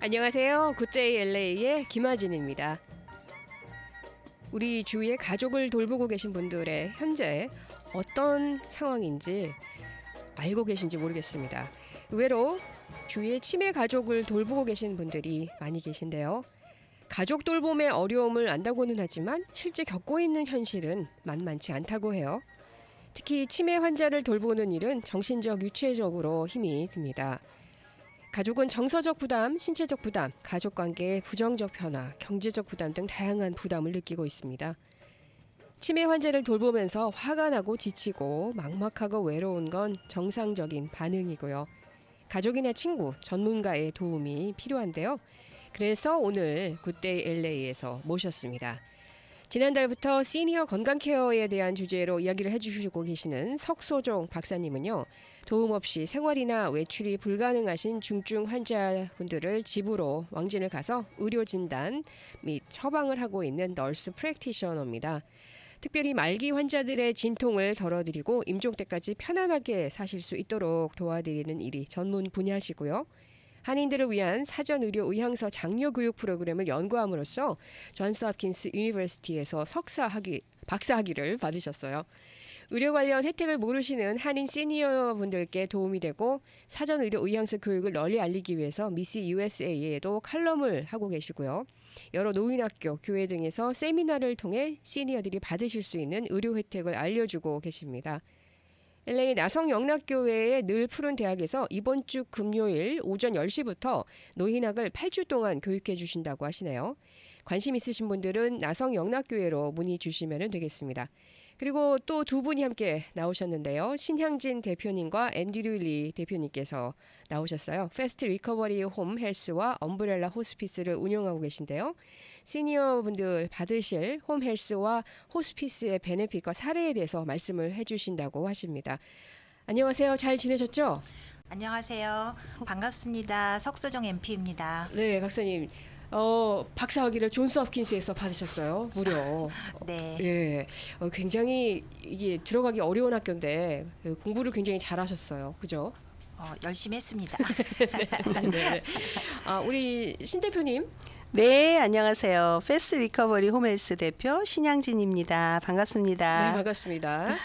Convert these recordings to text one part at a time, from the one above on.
안녕하세요. 굿데이 LA의 김하진입니다. 우리 주위의 가족을 돌보고 계신 분들의 현재 어떤 상황인지 알고 계신지 모르겠습니다. 의외로 주위의 치매 가족을 돌보고 계신 분들이 많이 계신데요. 가족 돌봄의 어려움을 안다고는 하지만 실제 겪고 있는 현실은 만만치 않다고 해요. 특히 치매 환자를 돌보는 일은 정신적, 육체적으로 힘이 듭니다. 가족은 정서적 부담, 신체적 부담, 가족관계의 부정적 변화, 경제적 부담 등 다양한 부담을 느끼고 있습니다. 치매 환자를 돌보면서 화가 나고 지치고 막막하고 외로운 건 정상적인 반응이고요. 가족이나 친구, 전문가의 도움이 필요한데요. 그래서 오늘 굿데이 LA에서 모셨습니다. 지난달부터 시니어 건강케어에 대한 주제로 이야기를 해주시고 계시는 석소종 박사님은요. 도움 없이 생활이나 외출이 불가능하신 중증 환자분들을 집으로 왕진을 가서 의료 진단 및 처방을 하고 있는 널스 프랙티셔너입니다. 특별히 말기 환자들의 진통을 덜어드리고 임종 때까지 편안하게 사실 수 있도록 도와드리는 일이 전문 분야시고요. 한인들을 위한 사전 의료 의향서 장려 교육 프로그램을 연구함으로써 존스 홉킨스 유니버시티에서 박사학위를 받으셨어요. 의료 관련 혜택을 모르시는 한인 시니어 분들께 도움이 되고 사전 의료 의향서 교육을 널리 알리기 위해서 미스 USA에도 칼럼을 하고 계시고요. 여러 노인학교, 교회 등에서 세미나를 통해 시니어들이 받으실 수 있는 의료 혜택을 알려주고 계십니다. LA 나성영락교회의 늘 푸른 대학에서 이번 주 금요일 오전 10시부터 노인학을 8주 동안 교육해 주신다고 하시네요. 관심 있으신 분들은 나성영락교회로 문의 주시면 되겠습니다. 그리고 또 두 분이 함께 나오셨는데요. 신향진 대표님과 앤드류 리 대표님께서 나오셨어요. 패스트 리커버리 홈 헬스와 엄브렐라 호스피스를 운영하고 계신데요. 시니어분들 받으실 홈 헬스와 호스피스의 베네핏과 사례에 대해서 말씀을 해주신다고 하십니다. 안녕하세요. 잘 지내셨죠? 안녕하세요. 반갑습니다. 석소정 MP입니다. 네, 박사님. 박사학위를 존스 홉킨스에서 받으셨어요. 무려. 네. 예, 굉장히 이게 들어가기 어려운 학교인데 공부를 굉장히 잘하셨어요. 그죠? 열심히 했습니다. 네. 우리 신 대표님. 네, 안녕하세요. 패스트 리커버리 홈헬스 대표 신양진입니다. 반갑습니다. 네, 반갑습니다.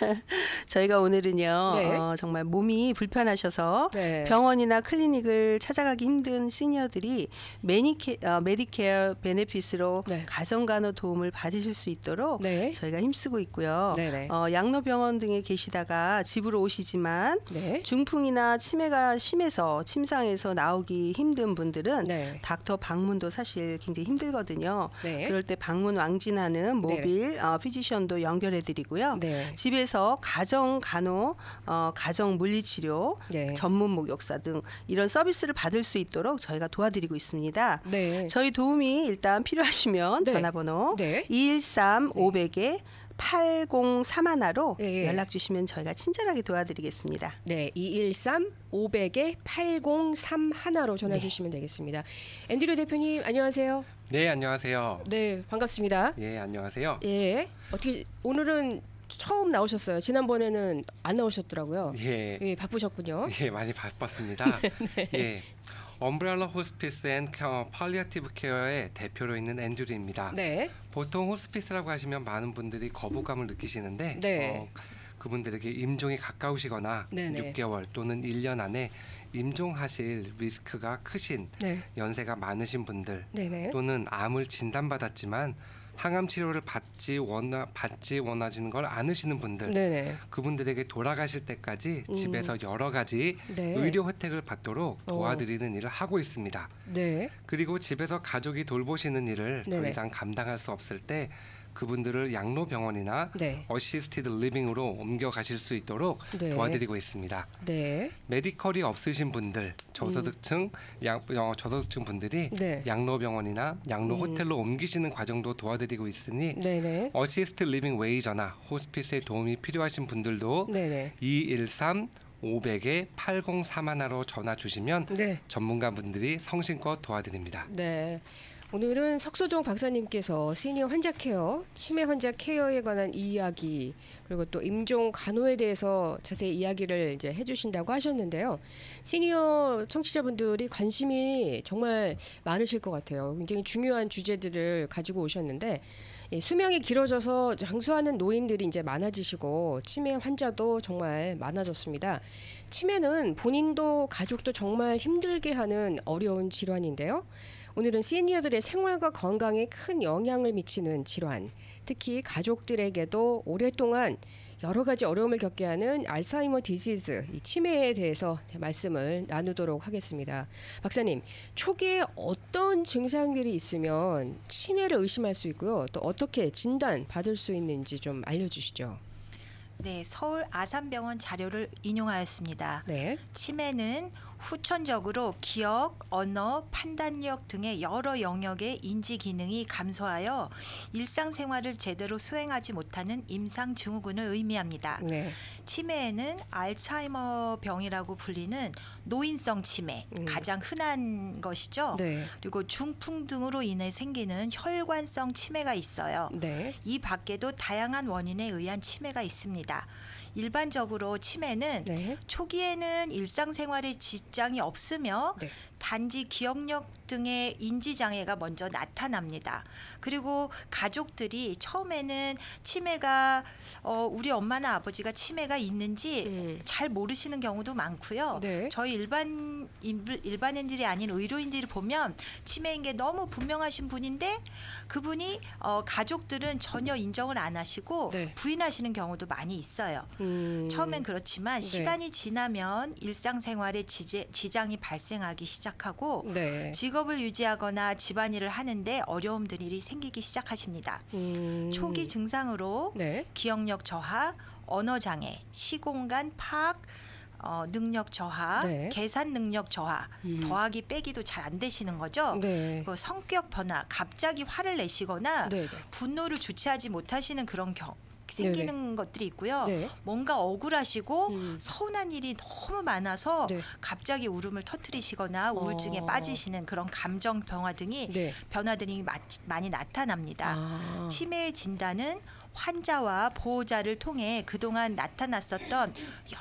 저희가 오늘은요, 네. 정말 몸이 불편하셔서 네. 병원이나 클리닉을 찾아가기 힘든 시니어들이 메디케어 베네핏으로 네. 가정간호 도움을 받으실 수 있도록 네. 저희가 힘쓰고 있고요. 네네. 양로병원 등에 계시다가 집으로 오시지만 네. 중풍이나 치매가 심해서 침상에서 나오기 힘든 분들은 네. 닥터 방문도 사실 굉장히 힘들거든요. 네. 그럴 때 방문 왕진하는 모빌 피지션도 연결해드리고요. 네. 집에서 가정 간호, 가정 물리치료, 네. 전문 목욕사 등 이런 서비스를 받을 수 있도록 저희가 도와드리고 있습니다. 네. 저희 도움이 일단 필요하시면 네. 전화번호 네. 213-500에 803하로 예, 예. 연락 주시면 저희가 친절하게 도와드리겠습니다. 네, 213-500에 803하로 전화 주시면 되겠습니다. 앤드류 대표님, 안녕하세요. 네, 안녕하세요. 네, 반갑습니다. 예, 안녕하세요. 예, 어떻게 오늘은 처음 나오셨어요. 지난번에는 안 나오셨더라고요. 예, 예, 바쁘셨군요. 예, 많이 바빴습니다. 예, 엄브렐라 호스피스 앤 팔리아티브 케어의 대표로 있는 앤드류입니다. 네. 보통 호스피스라고 하시면 많은 분들이 거부감을 느끼시는데 네. 그분들에게 임종이 가까우시거나 네네. 6개월 또는 1년 안에 임종하실 리스크가 크신 네. 연세가 많으신 분들 네네. 또는 암을 진단받았지만 항암 치료를 받지 원하시는 걸 않으시는 분들 네네. 그분들에게 돌아가실 때까지 집에서 여러 가지 네. 의료 혜택을 받도록 도와드리는 일을 하고 있습니다. 네. 그리고 집에서 가족이 돌보시는 일을 더 네네. 이상 감당할 수 없을 때 그분들을 양로병원이나 네. 어시스티드 리빙으로 옮겨가실 수 있도록 네. 도와드리고 있습니다. 네. 메디컬이 없으신 분들, 저소득층 분들이 네. 양로병원이나 양로호텔로 옮기시는 과정도 도와드리고 있으니 네네. 어시스트 리빙 웨이저나 호스피스의 도움이 필요하신 분들도 네네. 213 500에 803하로 전화 주시면 네. 전문가분들이 성심껏 도와드립니다. 네. 오늘은 석소정 박사님께서 시니어 환자 케어, 치매 환자 케어에 관한 이야기, 그리고 또 임종 간호에 대해서 자세히 이야기를 이제 해주신다고 하셨는데요. 시니어 청취자분들이 관심이 정말 많으실 것 같아요. 굉장히 중요한 주제들을 가지고 오셨는데, 수명이 길어져서 장수하는 노인들이 이제 많아지시고 치매 환자도 정말 많아졌습니다. 치매는 본인도 가족도 정말 힘들게 하는 어려운 질환인데요. 오늘은 시니어들의 생활과 건강에 큰 영향을 미치는 질환, 특히 가족들에게도 오랫동안 여러 가지 어려움을 겪게 하는 알츠하이머 디지즈, 이 치매에 대해서 말씀을 나누도록 하겠습니다. 박사님, 초기에 어떤 증상들이 있으면 치매를 의심할 수 있고요. 또 어떻게 진단 받을 수 있는지 좀 알려주시죠. 네, 서울 아산병원 자료를 인용하였습니다. 네. 치매는 후천적으로 기억, 언어, 판단력 등의 여러 영역의 인지 기능이 감소하여 일상생활을 제대로 수행하지 못하는 임상 증후군을 의미합니다. 네. 치매에는 알츠하이머 병이라고 불리는 노인성 치매, 가장 흔한 것이죠. 네. 그리고 중풍 등으로 인해 생기는 혈관성 치매가 있어요. 네. 이 밖에도 다양한 원인에 의한 치매가 있습니다. 일반적으로 치매는 네. 초기에는 일상생활에 지장이 없으며 네. 단지 기억력 등의 인지 장애가 먼저 나타납니다. 그리고 가족들이 처음에는 치매가 우리 엄마나 아버지가 치매가 있는지 잘 모르시는 경우도 많고요. 네. 저희 일반인들이 아닌 의료인들이 보면 치매인 게 너무 분명하신 분인데 그분이 가족들은 전혀 인정을 안 하시고 네. 부인하시는 경우도 많이 있어요. 처음엔 그렇지만 네. 시간이 지나면 일상생활에 지장이 발생하기 시작하고 네. 직업을 유지하거나 집안일을 하는데 어려움들이 생기기 시작하십니다. 초기 증상으로 네. 기억력 저하, 언어 장애, 시공간 파악, 능력 저하, 네. 계산 능력 저하, 더하기 빼기도 잘 안 되시는 거죠. 네. 그 성격 변화, 갑자기 화를 내시거나 네. 분노를 주체하지 못하시는 그런 생기는 것들이 있고요. 네. 뭔가 억울하시고 서운한 일이 너무 많아서 네. 갑자기 울음을 터뜨리시거나 우울증에 빠지시는 그런 감정 변화 등이 네. 변화들이 많이 나타납니다. 아. 치매의 진단은 환자와 보호자를 통해 그동안 나타났었던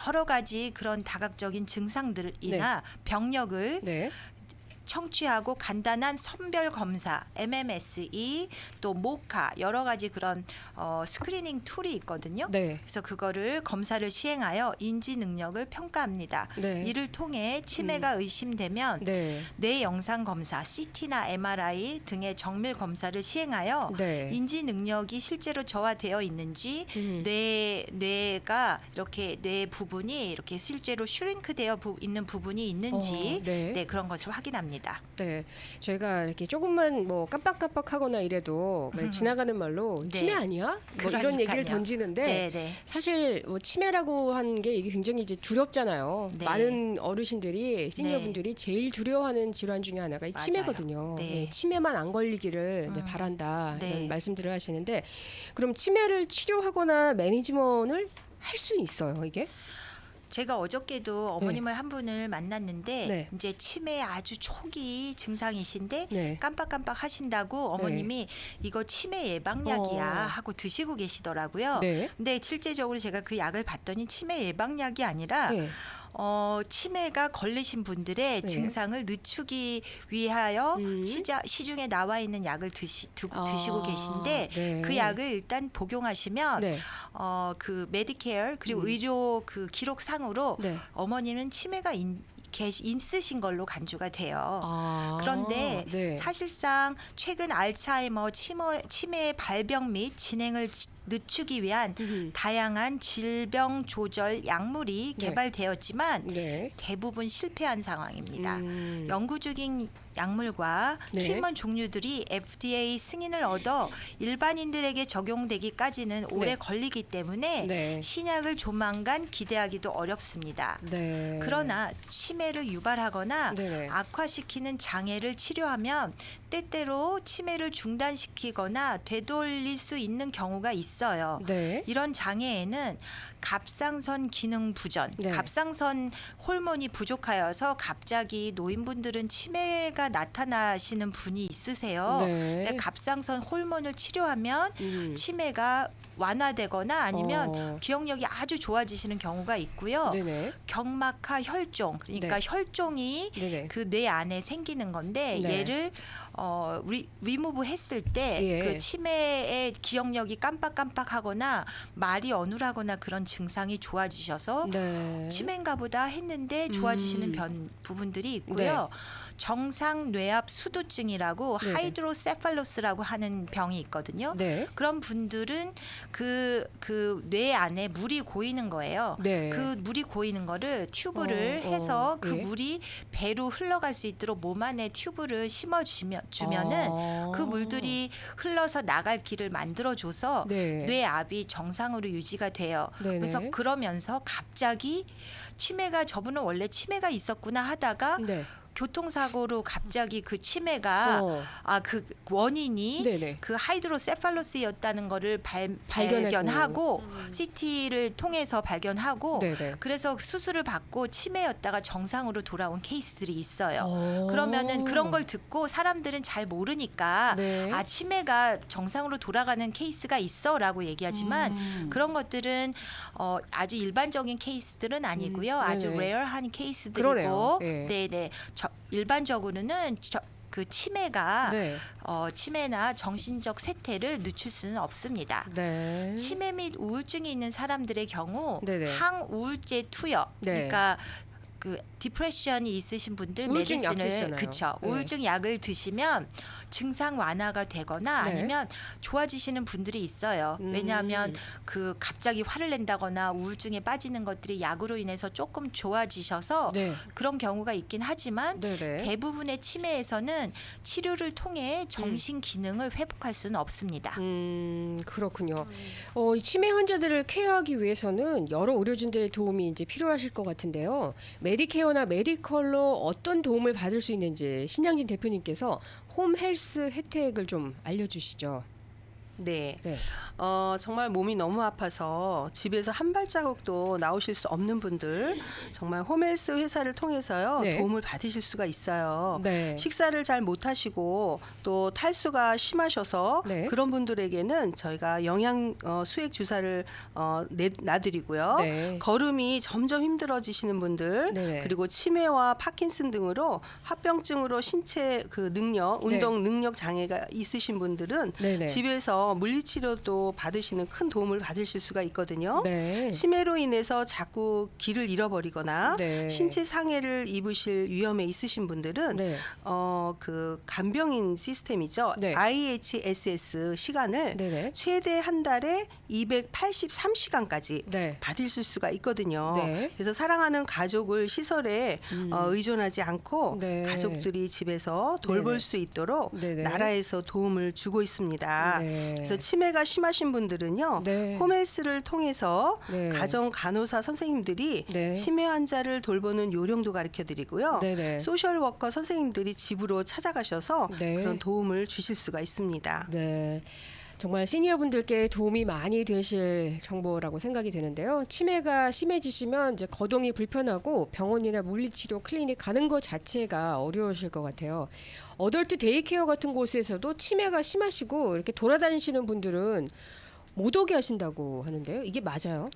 여러 가지 그런 다각적인 증상들이나 병력을 네. 청취하고 간단한 선별 검사, MMSE, 또 모카 여러 가지 그런 스크리닝 툴이 있거든요. 네. 그래서 그거를 검사를 시행하여 인지 능력을 평가합니다. 네. 이를 통해 치매가 의심되면 네. 뇌 영상 검사, CT나 MRI 등의 정밀 검사를 시행하여 네. 인지 능력이 실제로 저하되어 있는지 뇌가 이렇게 뇌 부분이 이렇게 실제로 슈링크되어 있는 부분이 있는지 네. 네, 그런 것을 확인합니다. 네, 저희가 이렇게 조금만 뭐 깜빡깜빡하거나 이래도 지나가는 말로 네. 치매 아니야? 뭐 이런 그러니까요. 얘기를 던지는데 네, 네. 사실 뭐 치매라고 하는 게 이게 굉장히 이제 두렵잖아요. 네. 많은 어르신들이 시니어분들이 제일 두려워하는 질환 중에 하나가 이 맞아요. 치매거든요. 네. 네, 치매만 안 걸리기를 네, 바란다 네. 이런 말씀들을 하시는데 그럼 치매를 치료하거나 매니지먼을 할 수 있어요, 이게? 제가 어저께도 어머님을 한 분을 만났는데 네. 이제 치매 아주 초기 증상이신데 네. 깜빡깜빡 하신다고 어머님이 이거 치매 예방약이야 하고 드시고 계시더라고요. 네. 근데 실제적으로 제가 그 약을 봤더니 치매 예방약이 아니라 네. 치매가 걸리신 분들의 네. 증상을 늦추기 위하여 음. 시중에 나와 있는 약을 드시고 계신데 네. 그 약을 일단 복용하시면 네. 그 메디케어 그리고 의료 그 기록상으로 네. 어머니는 치매가 있으신 걸로 간주가 돼요. 아, 그런데 네. 사실상 최근 알츠하이머 치매의 발병 및 진행을 늦추기 위한 다양한 질병 조절 약물이 네. 개발되었지만 네. 대부분 실패한 상황입니다. 연구 중인 약물과 네. 트리트먼트 종류들이 FDA 승인을 얻어 일반인들에게 적용되기까지는 오래 네. 걸리기 때문에 네. 신약을 조만간 기대하기도 어렵습니다. 네. 그러나 치매를 유발하거나 네네. 악화시키는 장애를 치료하면 때때로 치매를 중단시키거나 되돌릴 수 있는 경우가 있어요. 네. 이런 장애에는 갑상선 기능 부전, 네. 갑상선 호르몬이 부족하여서 갑자기 노인분들은 치매가 나타나시는 분이 있으세요. 네. 근데 갑상선 호르몬을 치료하면 음. 치매가 완화되거나 아니면 어. 기억력이 아주 좋아지시는 경우가 있고요. 네네. 경막하 혈종, 그러니까 네. 혈종이 네네. 그 뇌 안에 생기는 건데 네. 얘를 리무브 했을 때 예. 그 치매의 기억력이 깜빡깜빡하거나 말이 어눌하거나 그런 증상이 좋아지셔서 네. 치매인가 보다 했는데 좋아지시는 부분들이 있고요. 정상 뇌압 수두증이라고 네네. 하이드로세팔로스라고 하는 병이 있거든요. 네. 그런 분들은 그 뇌 안에 물이 고이는 거예요. 네. 그 물이 고이는 거를 튜브를 해서 그 예. 물이 배로 흘러갈 수 있도록 몸 안에 튜브를 주면은 그 물들이 흘러서 나갈 길을 만들어줘서 네. 뇌압이 정상으로 유지가 돼요. 네네. 그래서 그러면서 갑자기 치매가 저분은 원래 치매가 있었구나 하다가 네. 교통사고로 갑자기 그 치매가 그 원인이 네네. 그 하이드로세팔로스였다는 거를 발견했고. 발견하고 CT를 통해서 발견하고 네네. 그래서 수술을 받고 치매였다가 정상으로 돌아온 케이스들이 있어요. 어. 그러면은 그런 걸 듣고 사람들은 잘 모르니까 네. 아 치매가 정상으로 돌아가는 케이스가 있어라고 얘기하지만 그런 것들은 아주 일반적인 케이스들은 아니고요. 아주 네네. 레어한 케이스들이고 그러네요. 예. 네네. 일반적으로는 그 치매가 네. 치매나 정신적 쇠퇴를 늦출 수는 없습니다. 네. 치매 및 우울증이 있는 사람들의 경우 네네. 항우울제 투여, 네. 그러니까 그 디프레션이 있으신 분들 우울증 약 메디슨을 드시잖아요. 그쵸 네. 우울증 약을 드시면 증상 완화가 되거나 네. 아니면 좋아지시는 분들이 있어요. 왜냐하면 그 갑자기 화를 낸다거나 우울증에 빠지는 것들이 약으로 인해서 조금 좋아지셔서 네. 그런 경우가 있긴 하지만 네네. 대부분의 치매에서는 치료를 통해 정신 기능을 회복할 수는 없습니다. 그렇군요. 이 치매 환자들을 케어하기 위해서는 여러 의료진들의 도움이 이제 필요하실 것 같은데요. 메디케어나 메디컬로 어떤 도움을 받을 수 있는지 신양진 대표님께서 홈 헬스 혜택을 좀 알려주시죠. 네. 네. 정말 몸이 너무 아파서 집에서 한 발자국도 나오실 수 없는 분들 정말 홈헬스 회사를 통해서요. 네. 도움을 받으실 수가 있어요. 네. 식사를 잘 못하시고 또 탈수가 심하셔서 네. 그런 분들에게는 저희가 영양 수액 주사를 놔드리고요. 네. 걸음이 점점 힘들어지시는 분들 네네. 그리고 치매와 파킨슨 등으로 합병증으로 신체 그 능력, 운동 능력 장애가 있으신 분들은 네네. 집에서 물리치료도 받으시는 큰 도움을 받으실 수가 있거든요. 네. 치매로 인해서 자꾸 길을 잃어버리거나 네. 신체 상해를 입으실 위험에 있으신 분들은 네. 그 간병인 시스템이죠. 네. IHSS 시간을 네네. 최대 한 달에 283시간까지 네. 받으실 수가 있거든요. 네. 그래서 사랑하는 가족을 시설에 의존하지 않고 네. 가족들이 집에서 돌볼 네네. 수 있도록 네네. 나라에서 도움을 주고 있습니다. 네. 그래서 치매가 심하신 분들은요. 네. 홈헬스를 통해서 네. 가정 간호사 선생님들이 네. 치매 환자를 돌보는 요령도 가르쳐 드리고요. 네네. 소셜 워커 선생님들이 집으로 찾아가셔서 네. 그런 도움을 주실 수가 있습니다. 네. 정말 시니어분들께 도움이 많이 되실 정보라고 생각이 되는데요. 치매가 심해지시면 이제 거동이 불편하고 병원이나 물리치료 클리닉 가는 것 자체가 어려우실 것 같아요. 어덜트 데이케어 같은 곳에서도 치매가 심하시고 이렇게 돌아다니시는 분들은 못 오게 하신다고 하는데요. 이게 맞아요?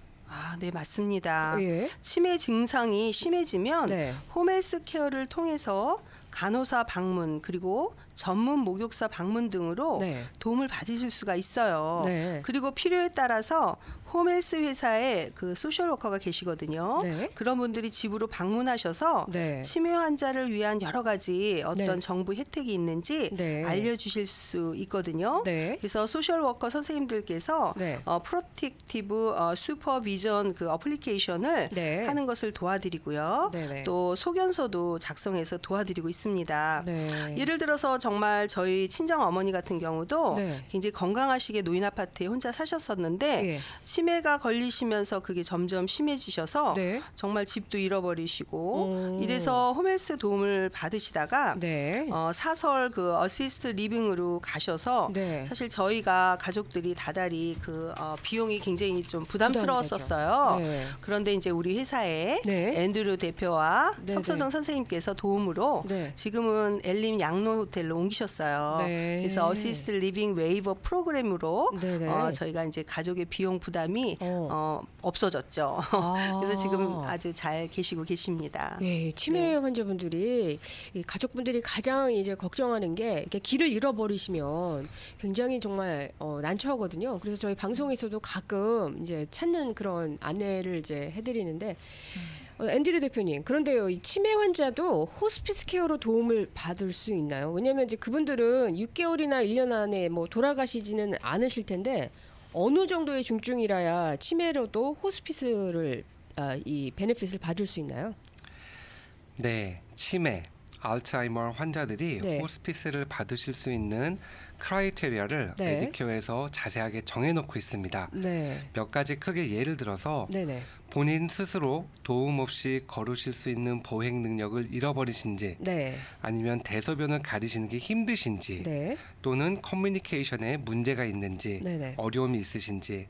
네, 맞습니다. 예. 치매 증상이 심해지면 네. 홈헬스 케어를 통해서 간호사 방문 그리고 전문 목욕사 방문 등으로 네. 도움을 받으실 수가 있어요. 네. 그리고 필요에 따라서 홈헬스 회사에 그 소셜워커가 계시거든요. 네. 그런 분들이 집으로 방문하셔서 네. 치매 환자를 위한 여러 가지 어떤 네. 정부 혜택이 있는지 네. 알려주실 수 있거든요. 네. 그래서 소셜워커 선생님들께서 네. 프로텍티브 슈퍼비전 그 어플리케이션을 네. 하는 것을 도와드리고요. 네네. 또 소견서도 작성해서 도와드리고 있습니다. 네. 예를 들어서 정말 저희 친정 어머니 같은 경우도 네. 굉장히 건강하시게 노인 아파트에 혼자 사셨었는데 예. 치매가 걸리시면서 그게 점점 심해지셔서 네. 정말 집도 잃어버리시고 오. 이래서 홈헬스 도움을 받으시다가 네. 사설 그 어시스트 리빙으로 가셔서 네. 사실 저희가 가족들이 다달이 그 비용이 굉장히 좀 부담스러웠었어요. 네. 그런데 이제 우리 회사에 네. 앤드류 대표와 네, 석소정 선생님께서 도움으로 네. 지금은 엘림 양로 호텔로 옮기셨어요. 네. 그래서 어시스트 리빙 웨이버 프로그램으로 네네. 저희가 이제 가족의 비용 부담이 없어졌죠. 아. 그래서 지금 아주 잘 계시고 계십니다. 예, 치매 환자분들이 이 가족분들이 가장 이제 걱정하는 게 이렇게 길을 잃어버리시면 굉장히 정말 난처하거든요. 그래서 저희 방송에서도 가끔 이제 찾는 그런 안내를 이제 해드리는데 앤드류 대표님, 그런데요, 이 치매 환자도 호스피스 케어로 도움을 받을 수 있나요? 왜냐하면 이제 그분들은 6개월이나 1년 안에 뭐 돌아가시지는 않으실 텐데 어느 정도의 중증이라야 치매로도 호스피스를 이 베네핏을 받을 수 있나요? 네, 치매, 알츠하이머 환자들이 네. 호스피스를 받으실 수 있는 크라이테리아를 네. 메디케어에서 자세하게 정해놓고 있습니다. 네, 몇 가지 크게 예를 들어서 네네, 본인 스스로 도움 없이 걸으실 수 있는 보행 능력을 잃어버리신지, 네, 아니면 대소변을 가리시는 게 힘드신지, 네, 또는 커뮤니케이션에 문제가 있는지, 네네, 어려움이 있으신지,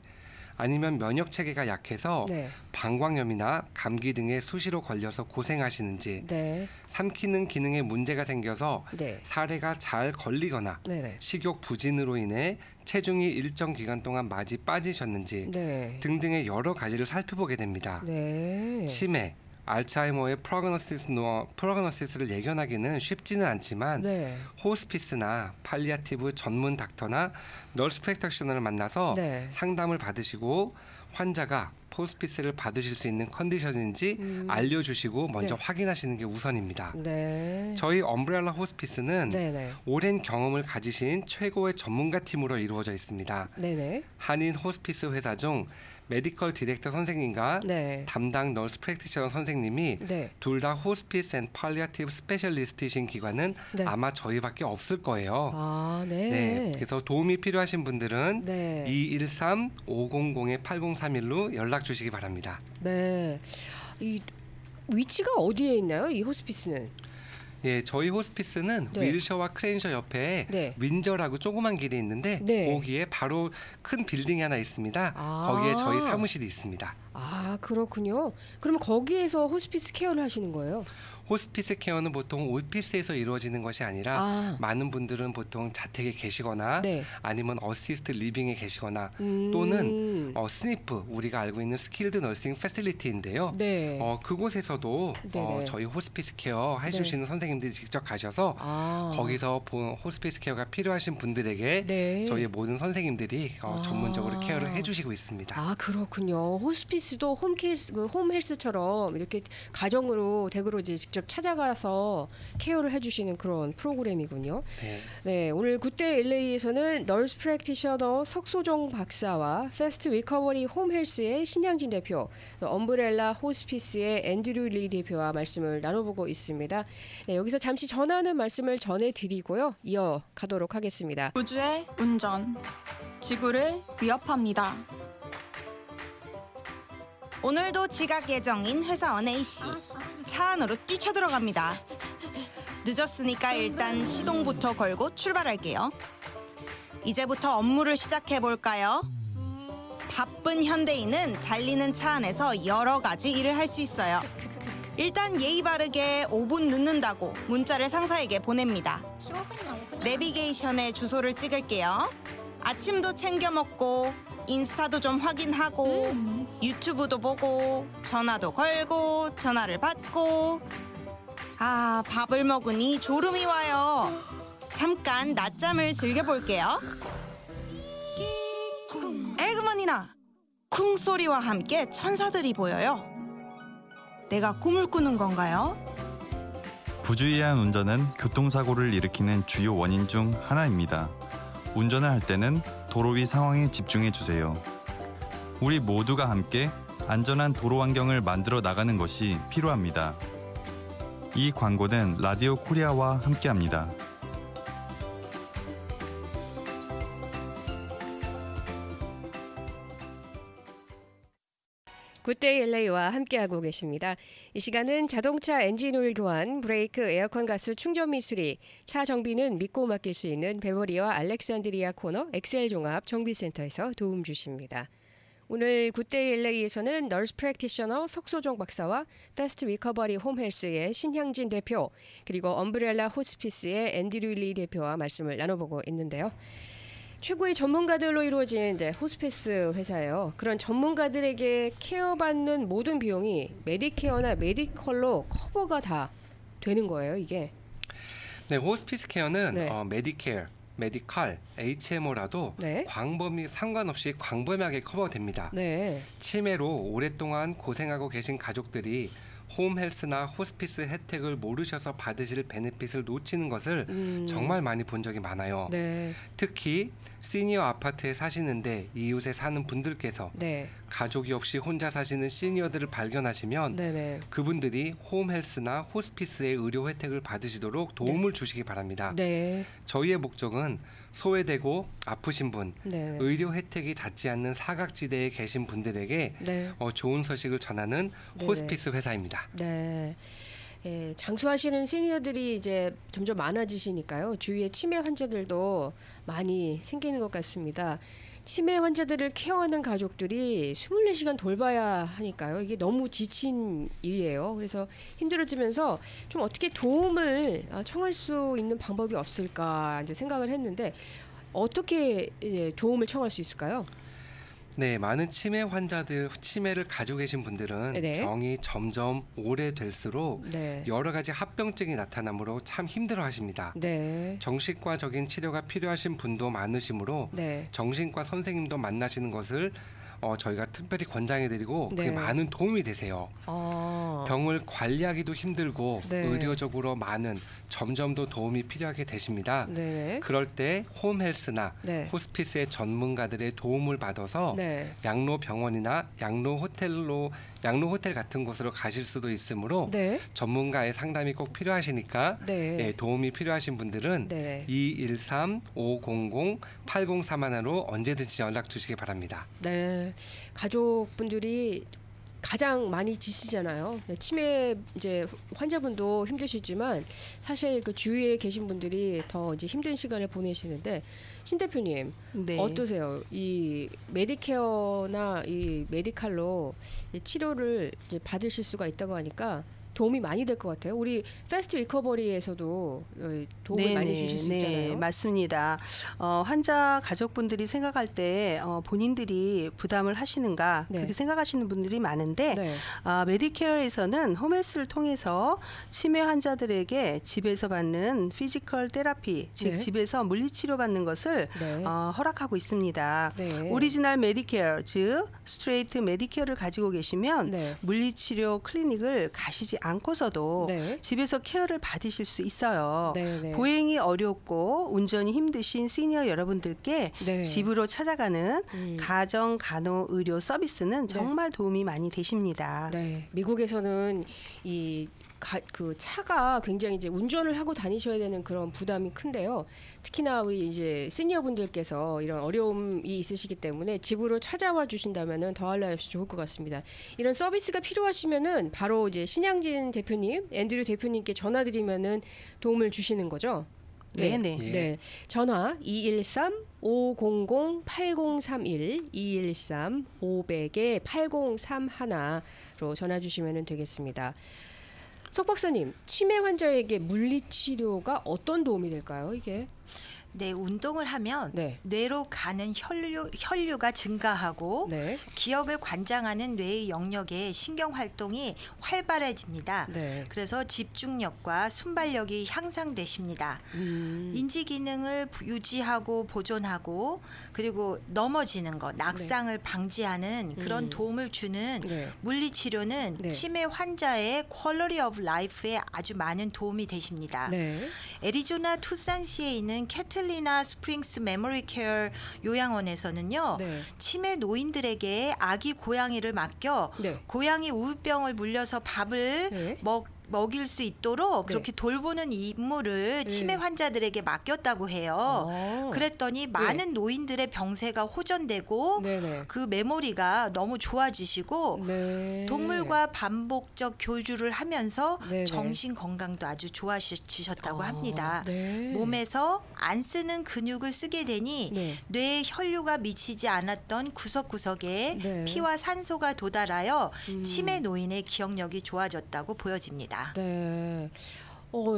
아니면 면역 체계가 약해서 네, 방광염이나 감기 등에 수시로 걸려서 고생하시는지, 네, 삼키는 기능에 문제가 생겨서 네, 사례가 잘 걸리거나 네네, 식욕 부진으로 인해 체중이 일정 기간 동안 많이 빠지셨는지 네, 등등의 여러 가지를 살펴보게 됩니다. 네, 치매, 알츠하이머의 프로그노시스를 예견하기는 쉽지는 않지만 네, 호스피스나 팔리아티브 전문 닥터나 널스 프랙티셔너를 만나서 네. 상담을 받으시고 환자가 호스피스를 받으실 수 있는 컨디션인지 알려주시고 먼저 네. 확인하시는 게 우선입니다. 네. 저희 엄브렐라 호스피스는 네네. 오랜 경험을 가지신 최고의 전문가 팀으로 이루어져 있습니다. 네네. 한인 호스피스 회사 중 메디컬 디렉터 선생님과 네. 담당 널스 프랙티셔너 선생님이 네. 둘 다 호스피스 앤 팔리아티브 스페셜리스트이신 기관은 네. 아마 저희밖에 없을 거예요. 아, 네. 네, 그래서 도움이 필요하신 분들은 네. 213-500-8031로 연락 주시기 바랍니다. 네. 이 위치가 어디에 있나요? 이 호스피스는? 예, 저희 호스피스는 네. 윌셔와 크레인셔 옆에 네. 윈저라고 조그만 길이 있는데 네. 거기에 바로 큰 빌딩이 하나 있습니다. 아. 거기에 저희 사무실이 있습니다. 아, 그렇군요. 그러면 거기에서 호스피스 케어를 하시는 거예요? 호스피스 케어는 보통 오피스에서 이루어지는 것이 아니라 아. 많은 분들은 보통 자택에 계시거나 네. 아니면 어시스트 리빙에 계시거나 음. 또는 스니프, 우리가 알고 있는 스킬드 너싱 패실리티인데요. 네. 그곳에서도 네네. 저희 호스피스 케어 해주시는 선생님들이 직접 가셔서 아. 거기서 호스피스 케어가 필요하신 분들에게 네. 저희 모든 선생님들이 아. 전문적으로 케어를 해주시고 있습니다. 아, 그렇군요. 호스피스도 홈헬스처럼 이렇게 가정으로 댁으로 이제 직접 찾아가서 케어를 해주시는 그런 프로그램이군요. 네. 네, 오늘 굿데이 LA에서는 널스 프랙티셔너 석소정 박사와 패스트 리커버리 홈헬스의 신양진 대표, 또 엄브렐라 호스피스의 앤드류 리 대표와 말씀을 나눠보고 있습니다. 네, 여기서 잠시 전하는 말씀을 전해드리고요. 이어가도록 하겠습니다. 우주의 운전, 지구를 위협합니다. 오늘도 지각 예정인 회사원 A씨 차 안으로 뛰쳐들어갑니다. 늦었으니까 일단 시동부터 걸고 출발할게요. 이제부터 업무를 시작해볼까요? 바쁜 현대인은 달리는 차 안에서 여러 가지 일을 할 수 있어요. 일단 예의 바르게 5분 늦는다고 문자를 상사에게 보냅니다. 내비게이션에 주소를 찍을게요. 아침도 챙겨 먹고 인스타도 좀 확인하고 유튜브도 보고 전화도 걸고 전화를 받고 아, 밥을 먹으니 졸음이 와요. 잠깐 낮잠을 즐겨볼게요. 에그머니나 쿵 소리와 함께 천사들이 보여요. 내가 꿈을 꾸는 건가요? 부주의한 운전은 교통사고를 일으키는 주요 원인 중 하나입니다. 운전을 할 때는 도로 위 상황에 집중해 주세요. 우리 모두가 함께 안전한 도로 환경을 만들어 나가는 것이 필요합니다. 이 광고는 라디오 코리아와 함께합니다. 굿데이 LA와 함께하고 계십니다. 이 시간은 자동차 엔진 오일 교환, 브레이크, 에어컨 가스 충전 및 수리, 차 정비는 믿고 맡길 수 있는 베버리와 알렉산드리아 코너 엑셀 종합 정비센터에서 도움 주십니다. 오늘 굿데이 LA에서는 널스 프랙티셔너 석소정 박사와 패스트 리커버리 홈헬스의 신향진 대표, 그리고 엄브렐라 호스피스의 앤드류 리 대표와 말씀을 나눠보고 있는데요. 최고의 전문가들로 이루어진 호스피스 회사예요. 그런 전문가들에게 케어받는 모든 비용이 메디케어나 메디컬로 커버가 다 되는 거예요, 이게. 네, 호스피스 케어는 네. 메디케어, 메디컬, HMO라도 네. 광범위 상관없이 광범위하게 커버됩니다. 네. 치매로 오랫동안 고생하고 계신 가족들이 홈헬스나 호스피스 혜택을 모르셔서 받으실 베네핏을 놓치는 것을 정말 많이 본 적이 많아요. 네. 특히 시니어 아파트에 사시는데 이웃에 사는 분들께서 네. 가족이 없이 혼자 사시는 시니어들을 발견하시면 네. 그분들이 홈헬스나 호스피스의 의료 혜택을 받으시도록 도움을 주시기 바랍니다. 네. 저희의 목적은 소외되고 아프신 분, 네. 의료 혜택이 닿지 않는 사각지대에 계신 분들에게 네. 좋은 소식을 전하는 네네. 호스피스 회사입니다. 네. 예, 장수하시는 시니어들이 이제 점점 많아지시니까요. 주위에 치매 환자들도 많이 생기는 것 같습니다. 치매 환자들을 케어하는 가족들이 24시간 돌봐야 하니까요. 이게 너무 지친 일이에요. 그래서 힘들어지면서 좀 어떻게 도움을 청할 수 있는 방법이 없을까 이제 생각을 했는데 어떻게 도움을 청할 수 있을까요? 네, 많은 치매 환자들, 치매를 가지고 계신 분들은 네. 병이 점점 오래될수록 네. 여러 가지 합병증이 나타나므로 참 힘들어하십니다. 네. 정신과적인 치료가 필요하신 분도 많으시므로 네. 정신과 선생님도 만나시는 것을 저희가 특별히 권장해드리고 그게 네. 많은 도움이 되세요. 병을 관리하기도 힘들고 네. 의료적으로 많은 점점 더 도움이 필요하게 되십니다. 네. 그럴 때 홈헬스나 네. 호스피스의 전문가들의 도움을 받아서 네. 양로병원이나 양로호텔 같은 곳으로 가실 수도 있으므로 네. 전문가의 상담이 꼭 필요하시니까 네. 도움이 필요하신 분들은 네. 213-500-8031로 언제든지 연락 주시기 바랍니다. 네. 가족분들이 가장 많이 지치잖아요. 치매 이제 환자분도 힘드시지만 사실 그 주위에 계신 분들이 더 이제 힘든 시간을 보내시는데 신 대표님 네. 어떠세요? 이 메디케어나 이 메디칼로 이 치료를 이제 받으실 수가 있다고 하니까 도움이 많이 될 것 같아요. 우리 패스트 리커버리에서도 도움을 많이 주실 수 있잖아요. 네, 맞습니다. 환자 가족분들이 생각할 때 본인들이 부담을 하시는가 네. 그렇게 생각하시는 분들이 많은데 네. 메디케어에서는 홈헬스를 통해서 치매 환자들에게 집에서 받는 피지컬 테라피, 즉 네. 집에서 물리치료 받는 것을 네. 허락하고 있습니다. 네. 오리지널 메디케어, 즉 스트레이트 메디케어를 가지고 계시면 네. 물리치료 클리닉을 가시지 않고서도 네. 집에서 케어를 받으실 수 있어요. 네. 네. 보행이 어렵고 운전이 힘드신 시니어 여러분들께 네. 집으로 찾아가는 음. 가정 간호 의료 서비스는 정말 도움이 많이 되십니다. 네, 미국에서는 그 차가 굉장히 이제 운전을 하고 다니셔야 되는 그런 부담이 큰데요. 특히나 우리 이제 시니어분들께서 이런 어려움이 있으시기 때문에 집으로 찾아와 주신다면은 더할 없이 좋을 것 같습니다. 이런 서비스가 필요하시면은 바로 이제 신양진 대표님, 앤드류 대표님께 전화드리면은 도움을 주시는 거죠. 네, 네. 예. 네, 전화 213-500-8031, 213-500-8031로 전화 주시면 되겠습니다. 석 박사님, 치매 환자에게 물리치료가 어떤 도움이 될까요, 이게? 네, 운동을 하면 네. 뇌로 가는 혈류가 증가하고 네. 기억을 관장하는 뇌의 영역의 신경 활동이 활발해집니다. 네. 그래서 집중력과 순발력이 향상되십니다. 인지 기능을 유지하고 보존하고 그리고 넘어지는 것, 낙상을 방지하는 그런 도움을 주는 네. 물리치료는 네. 치매 환자의 퀄리티 오브 라이프에 아주 많은 도움이 되십니다. 네. 애리조나 투싼시에 있는 캐틀리나 스프링스 메모리 케어 요양원에서는요. 네. 치매 노인들에게 아기 고양이를 맡겨 네. 고양이 우울병을 물려서 밥을 네. 먹일 수 있도록 네. 그렇게 돌보는 임무를 치매 환자들에게 맡겼다고 해요. 그랬더니 많은 노인들의 병세가 호전되고 네네. 그 메모리가 너무 좋아지시고 네. 동물과 반복적 교주를 하면서 네네. 정신 건강도 아주 좋아지셨다고 합니다. 네. 몸에서 안 쓰는 근육을 쓰게 되니 네. 뇌에 혈류가 미치지 않았던 구석구석에 네. 피와 산소가 도달하여 음. 치매 노인의 기억력이 좋아졌다고 보여집니다. 네.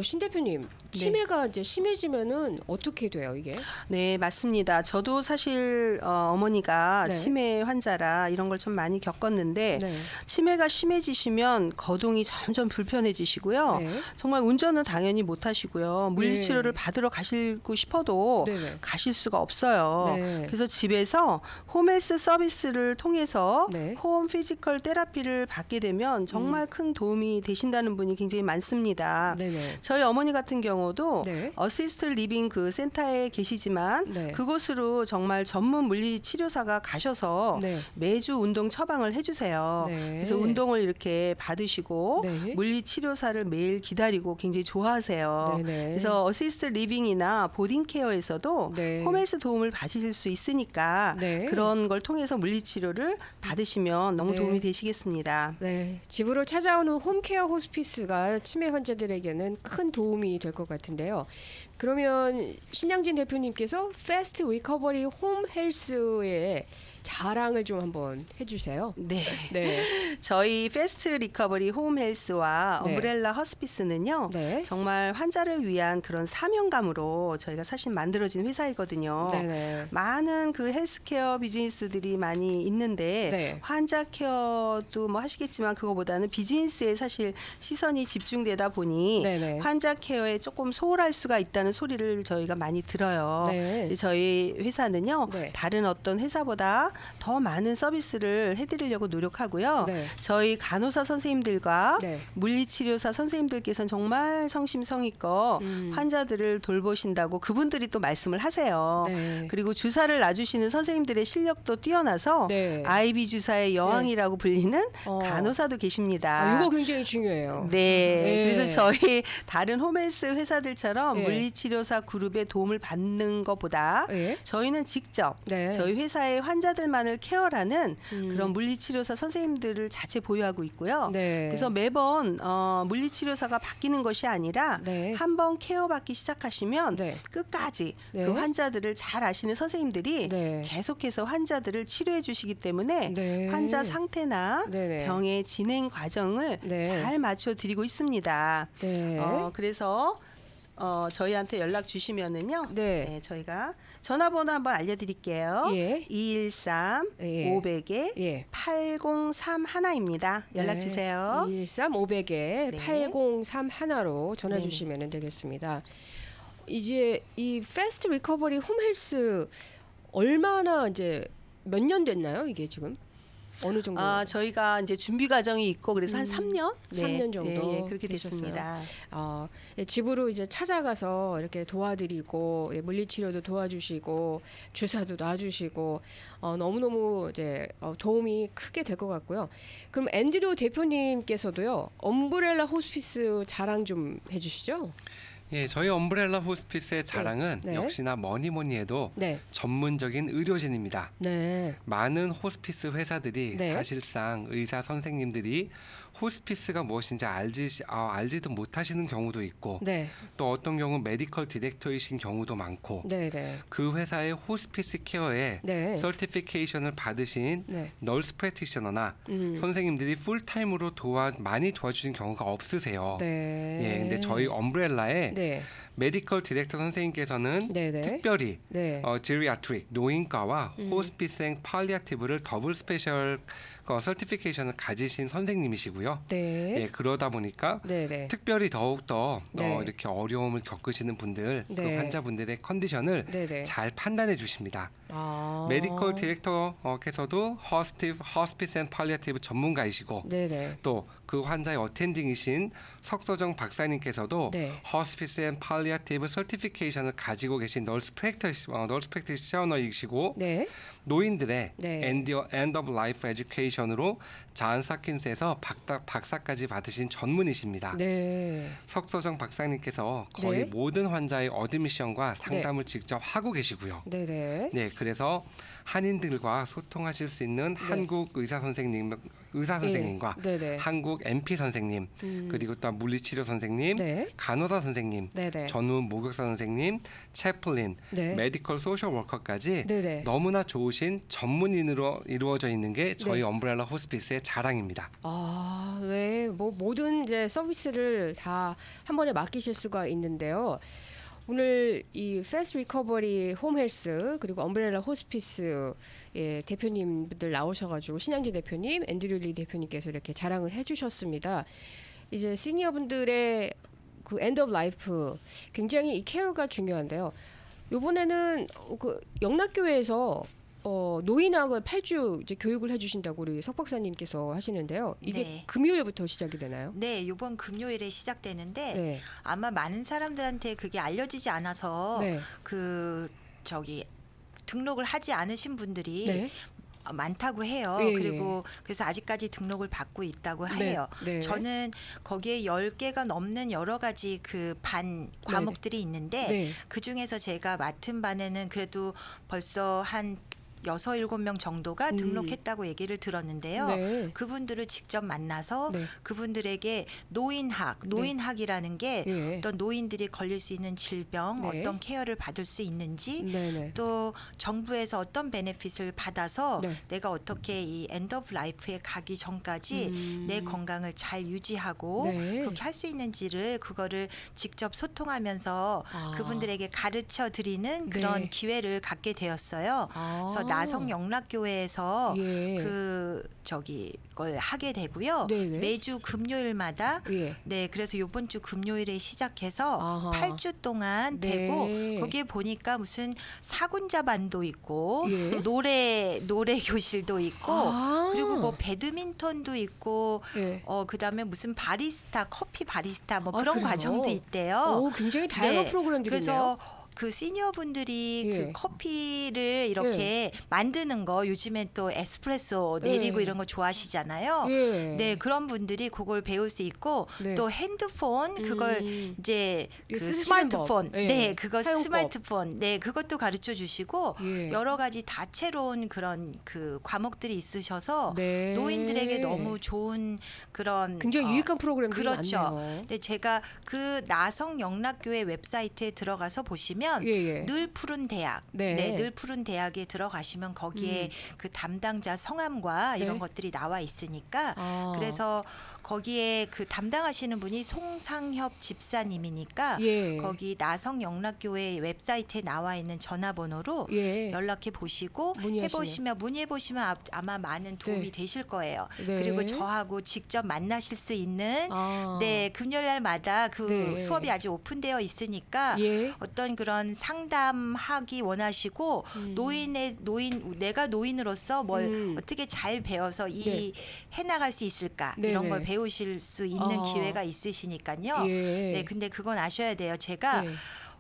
신 대표님, 치매가 이제 심해지면은 어떻게 돼요, 이게? 네, 맞습니다. 저도 사실 어머니가 네. 치매 환자라 이런 걸 좀 많이 겪었는데 네. 치매가 심해지시면 거동이 점점 불편해지시고요. 네. 정말 운전은 당연히 못 하시고요. 물리치료를 받으러 가시고 싶어도 네네. 가실 수가 없어요. 네. 그래서 집에서 홈헬스 서비스를 통해서 네. 홈 피지컬 테라피를 받게 되면 정말 큰 도움이 되신다는 분이 굉장히 많습니다. 네네. 저희 어머니 같은 경우도 네. 어시스트 리빙 그 센터에 계시지만 네. 그곳으로 정말 전문 물리 치료사가 가셔서 네. 매주 운동 처방을 해주세요. 네. 그래서 운동을 이렇게 받으시고 네. 물리 치료사를 매일 기다리고 굉장히 좋아하세요. 네네. 그래서 어시스트 리빙이나 보딩 케어에서도 네. 홈헬스 도움을 받으실 수 있으니까 네. 그런 걸 통해서 물리 치료를 받으시면 너무 네. 도움이 되시겠습니다. 네, 집으로 찾아오는 홈케어 호스피스가 치매 환자들에게는 큰 도움이 될 것 같은데요. 그러면 신양진 대표님께서 패스트 리커버리 홈 헬스의 자랑을 좀 한번 해주세요. 네. 네, 저희 패스트 리커버리 홈 헬스와 네. 엄브렐라 허스피스는요. 네, 정말 환자를 위한 그런 사명감으로 저희가 사실 만들어진 회사이거든요. 네, 많은 그 헬스케어 비즈니스들이 많이 있는데 네. 환자 케어도 뭐 하시겠지만 그거보다는 비즈니스에 사실 시선이 집중되다 보니 네, 환자 케어에 조금 소홀할 수가 있다는 소리를 저희가 많이 들어요. 네, 저희 회사는요. 네. 다른 어떤 회사보다 더 많은 서비스를 해드리려고 노력하고요. 네, 저희 간호사 선생님들과 네. 물리치료사 선생님들께서는 정말 성심성의껏 환자들을 돌보신다고 그분들이 또 말씀을 하세요. 네. 그리고 주사를 놔주시는 선생님들의 실력도 뛰어나서 네. 아이비 주사의 여왕이라고 불리는 어. 간호사도 계십니다. 이거 굉장히 중요해요. 네. 네. 그래서 저희 다른 홈헬스 회사들처럼 네. 물리치료사 그룹의 도움을 받는 것보다 네. 저희는 직접 네. 저희 회사의 환자들만을 케어라는 음. 그런 물리치료사 선생님들을 자체 보유하고 있고요. 네. 그래서 매번 물리치료사가 바뀌는 것이 아니라 네. 한번 케어받기 시작하시면 네. 끝까지 네. 그 환자들을 잘 아시는 선생님들이 네. 계속해서 환자들을 치료해 주시기 때문에 네. 환자 상태나 네네. 병의 진행 과정을 네. 잘 맞춰 드리고 있습니다. 네. 그래서 저희한테 연락 주시면은요. 네. 네, 저희가 전화번호 한번 알려드릴게요. 예. 213 예. 500에 예. 8031입니다. 연락 주세요. 213 500에 네. 8031로 전화 네네. 주시면 되겠습니다. 이제 이 패스트 리커버리 홈헬스 얼마나 이제 몇 년 됐나요? 이게 지금 어느 정도? 저희가 이제 준비 과정이 있고 그래서 한 3년? 3년 정도 예, 그렇게 되셨어요. 됐습니다. 집으로 이제 찾아가서 이렇게 도와드리고 물리치료도 도와주시고 주사도 놔주시고 너무너무 이제 도움이 크게 될 것 같고요. 그럼 앤드류 대표님께서도요 엄브렐라 호스피스 자랑 좀 해주시죠. 예, 저희 엄브렐라 호스피스의 자랑은 네. 역시나 뭐니 해도 네, 전문적인 의료진입니다. 네, 많은 호스피스 회사들이 네. 사실상 의사 선생님들이 호스피스가 무엇인지 알지도 못하시는 경우도 있고 네, 또 어떤 경우 메디컬 디렉터이신 경우도 많고 네, 네, 그 회사의 호스피스 케어에 네, 서티피케이션을 받으신 네, 널스 프랙티셔너나 선생님들이 풀타임으로 많이 도와주신 경우가 없으세요. 네. 예, 근데 저희 엄브렐라에 네, 메디컬 디렉터 선생님께서는 네, 네, 특별히 네, 지리아트릭 노인과와 호스피스 앤 팔리아티브를 더블 스페셜 서티피케이션을 가지신 선생님이시고요. 네, 예, 그러다 보니까 네, 네, 특별히 더욱더 네. 이렇게 어려움을 겪으시는 분들, 그 네. 환자분들의 컨디션을 네, 네. 잘 판단해 주십니다. 아. 메디컬 디렉터께서도 호스피스 앤 팔리아티브 전문가이시고 네, 네, 또 그 환자의 어텐딩이신 석서정 박사님께서도 네. 호스피스 앤 팔리아티브 서티피케이션을 가지고 계신 널스 프랙티셔너이시고 네, 노인들의 네. End of Life Education으로 잔스 홉킨스에서 박사까지 받으신 전문의십니다. 네. 석서정 박사님께서 거의 네. 모든 환자의 어드미션과 상담을 직접 하고 계시고요. 네네. 네, 그래서 한인들과 소통하실 수 있는 한국 의사 선생님과 네네. 한국 MP 선생님, 그리고 또 물리치료 선생님, 네. 간호사 선생님, 네네. 전문 목욕사 선생님, 채플린, 네. 메디컬 소셜 워커까지 네네. 너무나 좋으신 전문인으로 이루어져 있는 게 저희 네. 엄브렐라 호스피스의 자랑입니다. 아, 네. 뭐 모든 이제 서비스를 다 한 번에 맡기실 수가 있는데요. 오늘 이 패스트 리커버리 홈 헬스 그리고 엄브렐라 호스피스 대표님들 나오셔가지고 신양재 대표님, 앤드류 리 대표님께서 이렇게 자랑을 해주셨습니다. 이제 시니어분들의 그 엔드 오브 라이프 굉장히 이 케어가 중요한데요. 이번에는 그 영락교회에서 노인학을 8주 이제 교육을 해주신다고 우리 석 박사님께서 하시는데요. 이게 네. 금요일부터 시작이 되나요? 네, 이번 금요일에 시작되는데 네. 아마 많은 사람들한테 그게 알려지지 않아서 네. 등록을 하지 않으신 분들이 네. 많다고 해요. 예, 그리고 그래서 아직까지 등록을 받고 있다고 네. 해요. 네. 저는 거기에 10개가 넘는 여러 가지 그 반 과목들이 있는데 네. 그 중에서 제가 맡은 반에는 그래도 벌써 한 6-7명 정도가 등록했다고 얘기를 들었는데요. 네. 그분들을 직접 만나서 네. 그분들에게 노인학이라는 게 예. 어떤 노인들이 걸릴 수 있는 질병, 네. 어떤 케어를 받을 수 있는지 네네. 또 정부에서 어떤 베네핏을 받아서 네. 내가 어떻게 이 엔드 오브 라이프에 가기 전까지 내 건강을 잘 유지하고 네. 그렇게 할 수 있는지를 그거를 직접 소통하면서 아. 그분들에게 가르쳐 드리는 그런 네. 기회를 갖게 되었어요. 아. 그래서 나성 영락교회에서 예. 걸 하게 되고요. 네네. 매주 금요일마다 예. 네, 그래서 이번 주 금요일에 시작해서 아하. 8주 동안 네. 되고 거기에 보니까 무슨 사군자반도 있고 예. 노래 교실도 있고 아. 그리고 뭐 배드민턴도 있고 예. 그다음에 무슨 바리스타, 커피 바리스타 뭐 아, 그런 그래요? 과정도 있대요. 오, 굉장히 다양한 네. 프로그램들이네요. 그래서 그 시니어분들이 예. 그 커피를 이렇게 만드는 거 요즘에 또 에스프레소 내리고 예. 이런 거 좋아하시잖아요. 예. 네, 그런 분들이 그걸 배울 수 있고 네. 또 핸드폰 그걸 이제 이거 그 쓰시는 스마트폰 법. 예. 네, 그거 사용법. 스마트폰 네, 그것도 가르쳐 주시고 예. 여러 가지 다채로운 그런 그 과목들이 있으셔서 네. 노인들에게 너무 좋은 그런 굉장히 유익한 프로그램들이 그렇죠. 많네요. 네, 제가 그 나성 영락교회 웹사이트에 들어가서 보시면 예. 늘 푸른 대학, 네. 늘 푸른 대학에 들어가시면 거기에 그 담당자 성함과 네. 이런 것들이 나와 있으니까 아. 그래서 거기에 그 담당하시는 분이 송상협 집사님이니까 예. 거기 나성 영락교회 웹사이트에 나와 있는 전화번호로 예. 연락해 보시고 문의해 보시면 아마 많은 도움이 네. 되실 거예요. 네. 그리고 저하고 직접 만나실 수 있는 아. 네, 금요일 날마다 그 네. 수업이 아직 오픈되어 있으니까 예. 어떤 그런 상담하기 원하시고 내가 노인으로서 뭘 어떻게 잘 배워서 네. 해나갈 수 있을까 네네. 이런 걸 배우실 수 있는 아. 기회가 있으시니까요. 예. 네, 근데 그건 아셔야 돼요. 제가 네.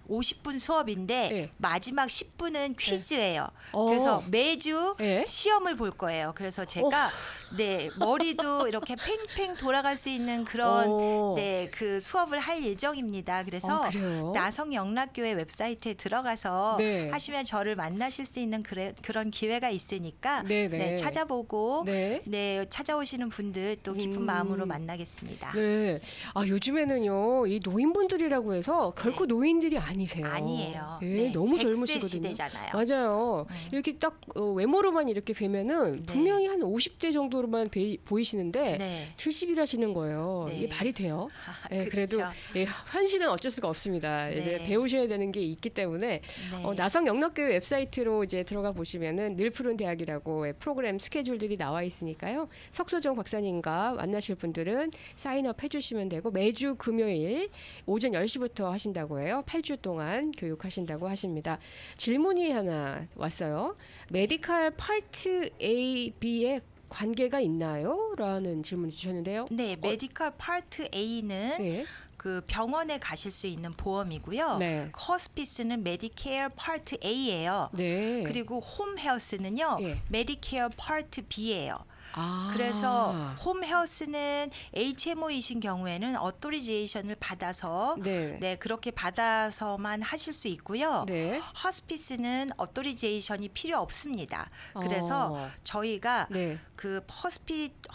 50분 수업인데 네. 마지막 10분은 퀴즈예요. 어. 그래서 매주 예. 시험을 볼 거예요. 그래서 제가 네, 머리도 이렇게 팽팽 돌아갈 수 있는 그런 어. 네, 그 수업을 할 예정입니다. 그래서 아, 그래요? 나성 영락교회 웹사이트에 들어가서 네. 하시면 저를 만나실 수 있는 그런 기회가 있으니까 네네. 네, 찾아보고 네. 네, 찾아오시는 분들 또 기쁜 마음으로 만나겠습니다. 네. 아, 요즘에는 이 노인분들이라고 해서 결코 노인들이 아니세요. 아니에요. 예, 네, 너무 100세 젊으시거든요. 시대잖아요. 맞아요. 이렇게 딱 외모로만 이렇게 뵈면은 네. 분명히 한 50대 정도로만 보이시는데 네. 70이라시는 거예요. 네. 이게 말이 돼요? 예, 그렇죠. 그래도 예, 현실은 어쩔 수가 없습니다. 이제 네. 배우셔야 되는 게 있기 때문에 네. 나성 영락교회 웹사이트로 이제 들어가 보시면은 늘 푸른 대학이라고 프로그램 스케줄들이 나와 있으니까요. 석소정 박사님과 만나실 분들은 사인업 해주시면 되고 매주 금요일 오전 10시부터 하신다고 해요. 8주 동안 교육하신다고 하십니다. 질문이 하나 왔어요. 메디컬 파트 A, B의 관계가 있나요? 라는 질문을 주셨는데요. 네, 메디컬 파트 A는 네. 그 병원에 가실 수 있는 보험이고요. 네. 호스피스는 메디케어 파트 A예요. 네. 그리고 홈 헬스는요. 예. 메디케어 파트 B예요. 아. 그래서 홈 헬스는 HMO이신 경우에는 어토리제이션을 받아서 네. 네, 그렇게 받아서만 하실 수 있고요. 네. 호스피스는 어토리제이션이 필요 없습니다. 그래서 어. 저희가 네. 그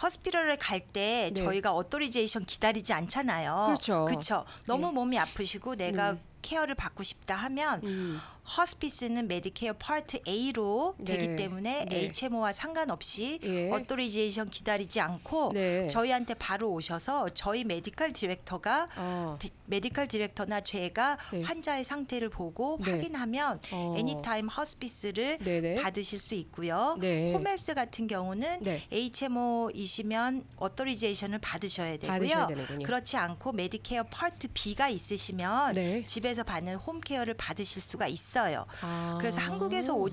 호스피럴에 갈 때 네. 저희가 어토리제이션 기다리지 않잖아요. 그렇죠. 그렇죠. 너무 네. 몸이 아프시고 내가 케어를 받고 싶다 하면 호스피스는 메디케어 파트 A로 네. 되기 때문에 네. HMO와 상관없이 예. 어토리제이션 기다리지 않고 네. 저희한테 바로 오셔서 저희 메디컬 디렉터가 메디컬 디렉터나 제가 네. 환자의 상태를 보고 네. 확인하면 애니타임 호스피스를 네네. 받으실 수 있고요. 네. 홈헬스 같은 경우는 네. HMO이시면 어토리제이션을 받으셔야 받으셔야 되고요. 되는군요. 그렇지 않고 메디케어 파트 B가 있으시면 네. 집에서 받는 홈케어를 받으실 수가 있어요. 아. 그래서 한국에서 온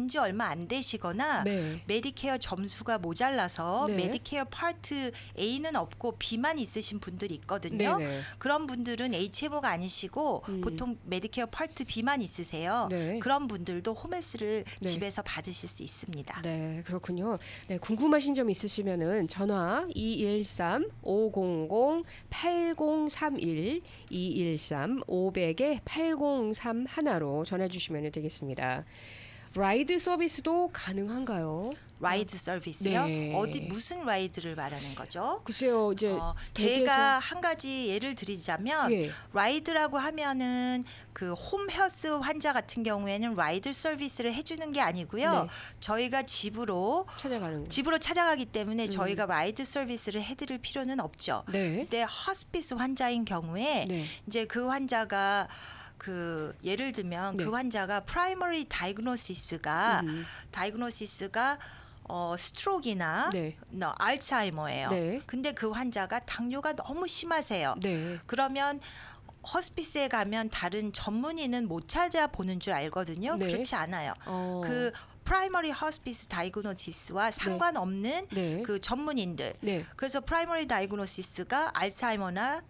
지 얼마 안 되시거나 네. 메디케어 점수가 모자라서 네. 메디케어 파트 A는 없고 B만 있으신 분들이 있거든요. 네네. 그런 분들은 HMO가 아니시고 보통 메디케어 파트 B만 있으세요. 네. 그런 분들도 홈헬스를 네. 집에서 받으실 수 있습니다. 네, 그렇군요. 네, 궁금하신 점 있으시면은 전화 213-500-8031 213-500-8031로 전화 주시면 되겠습니다. 라이드 서비스도 가능한가요? 라이드 서비스요? 네. 어디 무슨 라이드를 말하는 거죠? 글쎄요, 이제 제가 한 가지 예를 드리자면 예. 라이드라고 하면은 그 홈헬스 환자 같은 경우에는 라이드 서비스를 해주는 게 아니고요. 네. 저희가 집으로 찾아가는 찾아가기 때문에 저희가 라이드 서비스를 해드릴 필요는 없죠. 네. 근데 호스피스 환자인 경우에 네. 이제 그 환자가 그 예를 들면 네. 그 환자가 프라이머리 다이그노시스가 스트로크나 네. 알츠하이머예요. 네. 근데 그 환자가 당뇨가 너무 심하세요. 네. 그러면 호스피스에 가면 다른 전문의는 못 찾아보는 줄 알거든요. 네. 그렇지 않아요. 그 프라이머리 호스피스 다이그노시스와 상관없는 네. 그 전문인들. 네. 그래서 프라이머리 다이그노시스가 알츠하이머나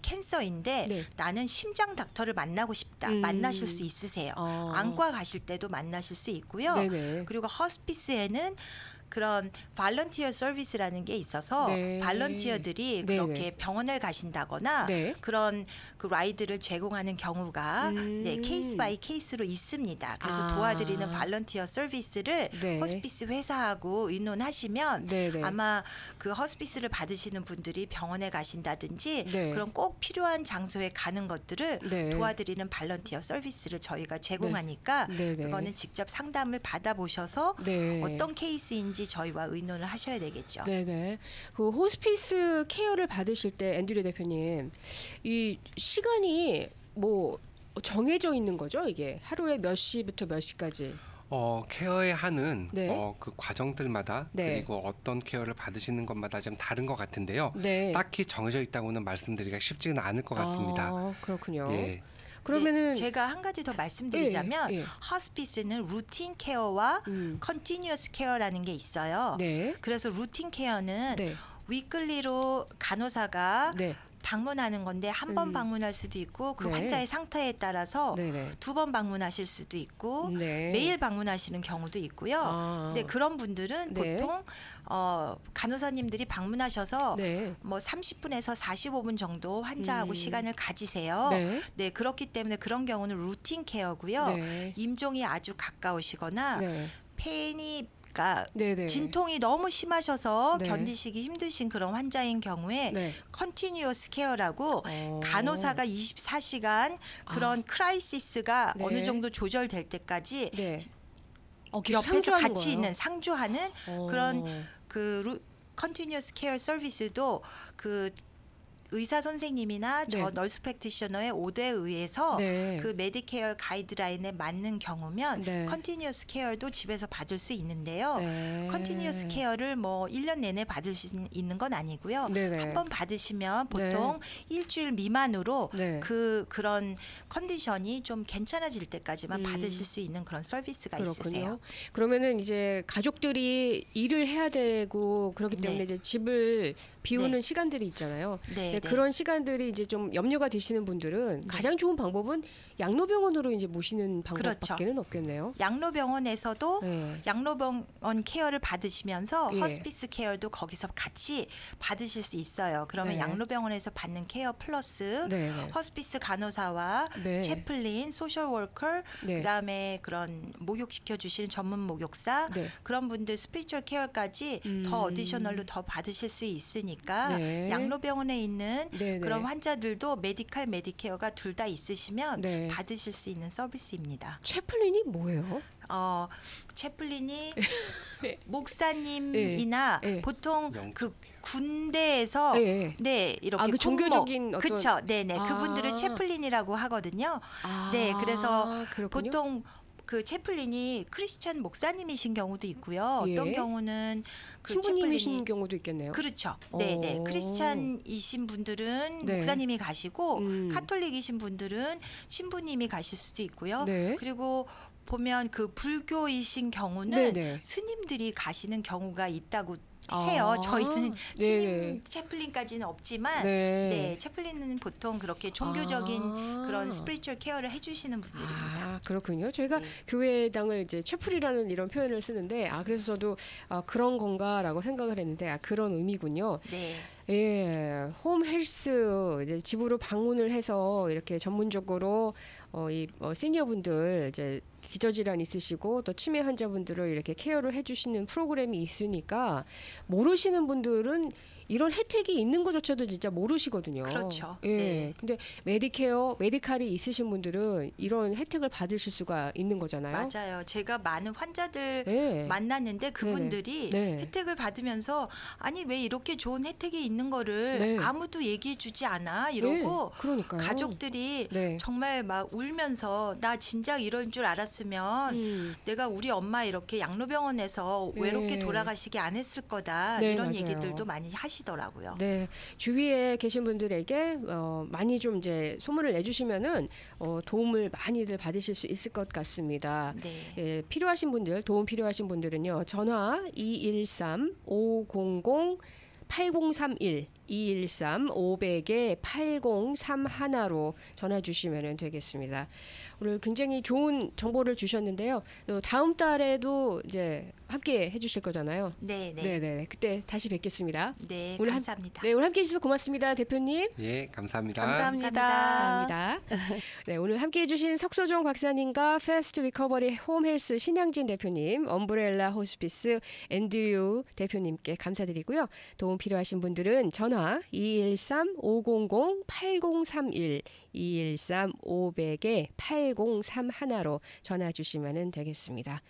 캔서인데 네. 나는 심장 닥터를 만나고 싶다. 만나실 수 있으세요. 안과 가실 때도 만나실 수 있고요. 네네. 그리고 호스피스에는 그런 발런티어 서비스라는 게 있어서 네. 발런티어들이 네네. 그렇게 병원을 가신다거나 네. 그런 그 라이드를 제공하는 경우가 네, 케이스 바이 케이스로 있습니다. 그래서 도와드리는 발런티어 서비스를 네. 호스피스 회사하고 의논하시면 네네. 아마 그 호스피스를 받으시는 분들이 병원에 가신다든지 네. 그런 꼭 필요한 장소에 가는 것들을 네. 도와드리는 발런티어 서비스를 저희가 제공하니까 네네. 그거는 직접 상담을 받아보셔서 네. 어떤 케이스인지 저희와 의논을 하셔야 되겠죠. 네네. 그 호스피스 케어를 받으실 때 앤드류 대표님, 이 시간이 뭐 정해져 있는 거죠? 이게 하루에 몇 시부터 몇 시까지? 케어에 하는 네. 그 과정들마다 네. 그리고 어떤 케어를 받으시는 것마다 좀 다른 것 같은데요. 네. 딱히 정해져 있다고는 말씀드리기가 쉽지는 않을 것 같습니다. 아, 그렇군요. 예. 그러면은 네, 제가 한 가지 더 말씀드리자면 예, 예. 호스피스는 루틴 케어와 컨티뉴어스 케어라는 게 있어요. 네. 그래서 루틴 케어는 네. 위클리로 간호사가 네. 방문하는 건데 한 번 방문할 수도 있고 그 네. 환자의 상태에 따라서 네네. 2번 방문하실 수도 있고 네. 매일 방문하시는 경우도 있고요. 아. 근데 그런 분들은 네. 보통 간호사님들이 방문하셔서 네. 뭐 30분에서 45분 정도 환자하고 시간을 가지세요. 네. 네, 그렇기 때문에 그런 경우는 루틴 케어고요. 네. 임종이 아주 가까우시거나 네. 페인이 네네. 진통이 너무 심하셔서 네. 견디시기 힘드신 그런 환자인 경우에 네. 컨티뉴어스 케어라고 간호사가 24시간 그런 크라이시스가 네. 어느 정도 조절될 때까지 네. 계속 옆에서 상주하는 같이 거예요? 있는 상주하는 그런 그 컨티뉴어스 케어 서비스도 그 의사 선생님이나 저 네. 널스 프랙티셔너의 오더에 의해서 네. 그 메디케어 가이드라인에 맞는 경우면 네. 컨티뉴어스 케어도 집에서 받을 수 있는데요. 네. 컨티뉴어스 케어를 뭐 1년 내내 받을 수 있는 건 아니고요. 네네. 한 번 받으시면 보통 일주일 미만으로 네. 그런 컨디션이 좀 괜찮아질 때까지만 받으실 수 있는 그런 서비스가 있으세요. 그러면은 이제 가족들이 일을 해야 되고 그렇기 때문에 네. 이제 집을 비우는 네. 시간들이 있잖아요. 네. 네. 그런 시간들이 이제 좀 염려가 되시는 분들은 가장 좋은 방법은 양로병원으로 이제 모시는 방법밖에는 없겠네요. 양로병원에서도 네. 양로병원 케어를 받으시면서 예. 허스피스 케어도 거기서 같이 받으실 수 있어요. 그러면 네. 양로병원에서 받는 케어 플러스 네. 네. 허스피스 간호사와 네. 채플린, 소셜 워커, 네. 그다음에 그런 목욕시켜 주시는 전문 목욕사 네. 그런 분들 스피리추얼 케어까지 더 어디셔널로 더 받으실 수 있으니까 네. 양로병원에 있는 네. 그런 환자들도 메디칼, 메디케어가 둘 다 있으시면 네. 받으실 수 있는 서비스입니다. 채플린이 뭐예요? 채플린이 네. 목사님이나 네. 네. 보통 영적 그 군대에서 네. 네 이렇게 그 종교적인 어떤 그쵸 네네 아. 그분들을 채플린이라고 하거든요. 아, 네, 그래서 그렇군요. 보통 그 채플린이 크리스찬 목사님이신 경우도 있고요. 예. 어떤 경우는 그 신부님이신 채플린이 경우도 있겠네요. 그렇죠. 네네. 오. 크리스찬이신 분들은 네. 목사님이 가시고 음. 카톨릭이신 분들은 신부님이 가실 수도 있고요. 네. 그리고 보면 그 불교이신 경우는 네네. 스님들이 가시는 경우가 있다고 아. 해요. 저희는 네네. 스님 채플린까지는 없지만 네. 네, 채플린은 보통 그렇게 종교적인 아. 그런 스피리추얼 케어를 해주시는 분들입니다. 아, 그렇군요. 저희가 네. 교회당을 이제 채플이라는 이런 표현을 쓰는데 그래서 저도 그런 건가라고 생각을 했는데 그런 의미군요. 네, 예, 홈 헬스 이제 집으로 방문을 해서 이렇게 전문적으로 시니어분들 이제 기저질환 있으시고 또 치매 환자분들을 이렇게 케어를 해주시는 프로그램이 있으니까 모르시는 분들은 이런 혜택이 있는 것조차도 진짜 모르시거든요. 그렇죠. 예. 네. 근데 메디칼이 있으신 분들은 이런 혜택을 받으실 수가 있는 거잖아요. 맞아요. 제가 많은 환자들 네. 만났는데 그분들이 네. 혜택을 받으면서 아니 왜 이렇게 좋은 혜택이 있는 거를 네. 아무도 얘기해주지 않아 이러고 네, 그러니까요. 가족들이 네. 정말 막 울면서 나 진작 이럴 줄 알았으면 내가 우리 엄마 이렇게 양로병원에서 네. 외롭게 돌아가시게 안 했을 거다 네, 이런 맞아요. 얘기들도 많이 하시더라고요. 네, 주위에 계신 분들에게 많이 좀 이제 소문을 내주시면은 도움을 많이들 받으실 수 있을 것 같습니다. 네. 예, 필요하신 분들, 도움 필요하신 분들은요, 전화 213-500-8031 213-500-8031로 전화 주시면 되겠습니다. 오늘 굉장히 좋은 정보를 주셨는데요. 또 다음 달에도 이제 함께 해주실 거잖아요. 네, 네. 네, 그때 다시 뵙겠습니다. 네, 오늘 감사합니다. 네, 오늘 함께 해주셔서 고맙습니다, 대표님. 예, 감사합니다. 감사합니다. 감사합니다. 네, 오늘 함께 해주신 석소정 박사님과 패스트 리커버리 홈헬스 신양진 대표님, 엄브렐라 호스피스 앤드유 대표님께 감사드리고요. 도움 필요하신 분들은 전화 213-500-8031 213-500-8031로 전화 주시면 되겠습니다.